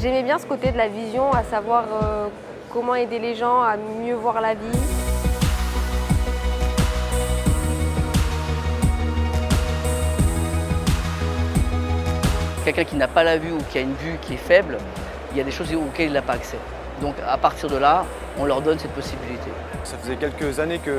J'aimais bien ce côté de la vision, à savoir comment aider les gens à mieux voir la vie. Quelqu'un qui n'a pas la vue ou qui a une vue qui est faible, il y a des choses auxquelles il n'a pas accès. Donc à partir de là, on leur donne cette possibilité. Ça faisait quelques années que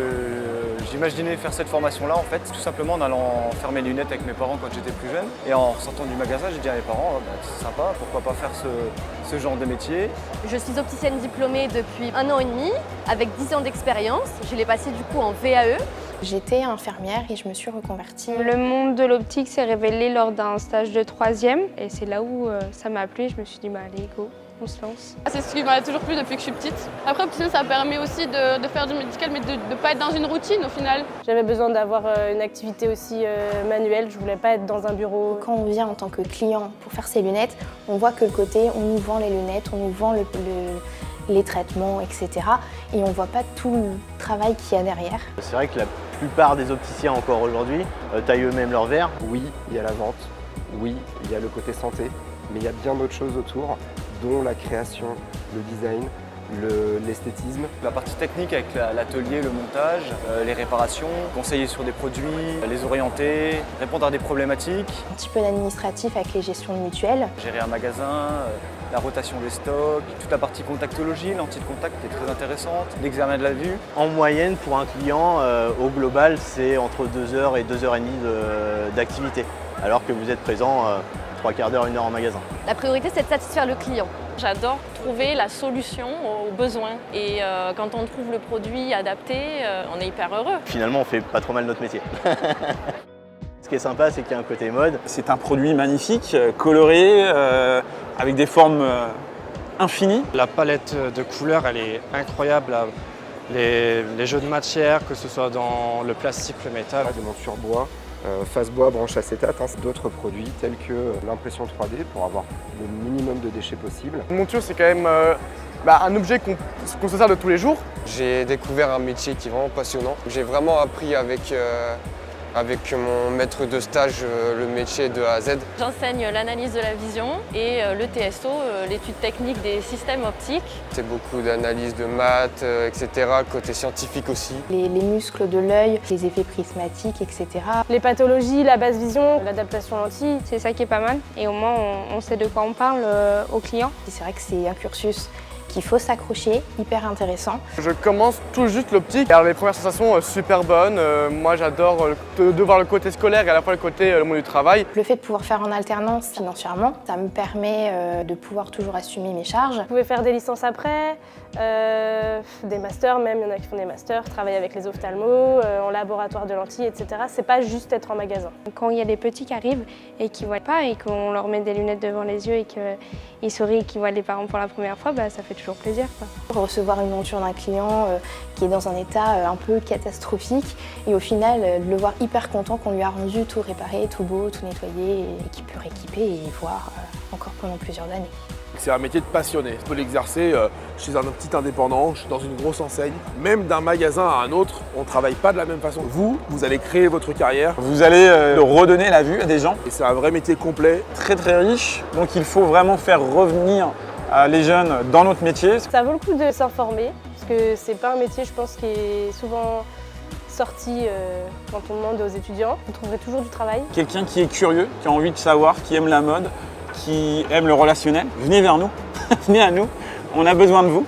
j'imaginais faire cette formation-là, en fait, tout simplement en allant faire mes lunettes avec mes parents quand j'étais plus jeune. Et en sortant du magasin, j'ai dit à mes parents, c'est sympa, pourquoi pas faire ce genre de métier. Je suis opticienne diplômée depuis 1 an et demi, avec 10 ans d'expérience. Je l'ai passé du coup en VAE. J'étais infirmière et je me suis reconvertie. Le monde de l'optique s'est révélé lors d'un stage de 3e et c'est là où ça m'a plu. Je me suis dit, allez, go, on se lance. C'est ce qui m'a toujours plu depuis que je suis petite. Après, opticien, ça permet aussi de faire du médical, mais de ne pas être dans une routine au final. J'avais besoin d'avoir une activité aussi manuelle, je voulais pas être dans un bureau. Quand on vient en tant que client pour faire ses lunettes, on voit que le côté, on nous vend les lunettes, on nous vend les traitements, etc. Et on ne voit pas tout le travail qu'il y a derrière. C'est vrai que la plupart des opticiens encore aujourd'hui taillent eux-mêmes leurs verres. Oui, il y a la vente, oui, il y a le côté santé, mais il y a bien d'autres choses autour, dont la création, le design, l'esthétisme. La partie technique avec l'atelier, le montage, les réparations, conseiller sur des produits, les orienter, répondre à des problématiques. Un petit peu d'administratif avec les gestions de mutuelles. Gérer un magasin, la rotation des stocks, toute la partie contactologie, lentille de contact qui est très intéressante, l'examen de la vue. En moyenne, pour un client, au global, c'est entre 2 heures et 2 heures et demie d'activité, alors que vous êtes présent 3/4 d'heure, 1 heure en magasin. La priorité, c'est de satisfaire le client. J'adore trouver la solution aux besoins. Et quand on trouve le produit adapté, on est hyper heureux. Finalement, on fait pas trop mal notre métier. Ce qui est sympa, c'est qu'il y a un côté mode. C'est un produit magnifique, coloré, avec des formes infinies. La palette de couleurs, elle est incroyable. Les jeux de matière, que ce soit dans le plastique, le métal. Des montures bois, face bois, branche acétate, d'autres produits tels que l'impression 3D pour avoir le minimum de déchets possible. Une monture, c'est quand même un objet qu'on se sert de tous les jours. J'ai découvert un métier qui est vraiment passionnant. J'ai vraiment appris avec mon maître de stage le métier de A à Z. J'enseigne l'analyse de la vision et le TSO, l'étude technique des systèmes optiques. C'est beaucoup d'analyse de maths, etc., côté scientifique aussi. Les muscles de l'œil, les effets prismatiques, etc. Les pathologies, la basse vision, l'adaptation lentille. C'est ça qui est pas mal et au moins on sait de quoi on parle aux clients. C'est vrai que c'est un cursus qu'il faut s'accrocher, hyper intéressant. Je commence tout juste l'optique. Alors les premières sensations super bonnes. Moi j'adore de voir le côté scolaire et à la fois le monde du travail. Le fait de pouvoir faire en alternance financièrement, ça me permet de pouvoir toujours assumer mes charges. Vous pouvez faire des licences après, des masters même, il y en a qui font des masters, travailler avec les ophtalmos, en laboratoire de lentilles, etc. C'est pas juste être en magasin. Quand il y a des petits qui arrivent et qui ne voient pas et qu'on leur met des lunettes devant les yeux et qu'ils sourient et qu'ils voient les parents pour la première fois, ça fait toujours plaisir. Recevoir une monture d'un client qui est dans un état un peu catastrophique et au final de le voir hyper content qu'on lui a rendu tout réparé, tout beau, tout nettoyé et qu'il peut rééquiper et voir encore pendant plusieurs années. C'est un métier de passionné. On peut l'exercer chez un petit indépendant, dans une grosse enseigne. Même d'un magasin à un autre, on ne travaille pas de la même façon. Vous allez créer votre carrière. Vous allez redonner la vue à des gens. Et c'est un vrai métier complet. Très très riche, donc il faut vraiment faire revenir les jeunes dans notre métier. Ça vaut le coup de s'informer, parce que c'est pas un métier, je pense, qui est souvent sorti quand on demande aux étudiants. Vous trouverez toujours du travail. Quelqu'un qui est curieux, qui a envie de savoir, qui aime la mode, qui aime le relationnel, venez vers nous, venez à nous, on a besoin de vous.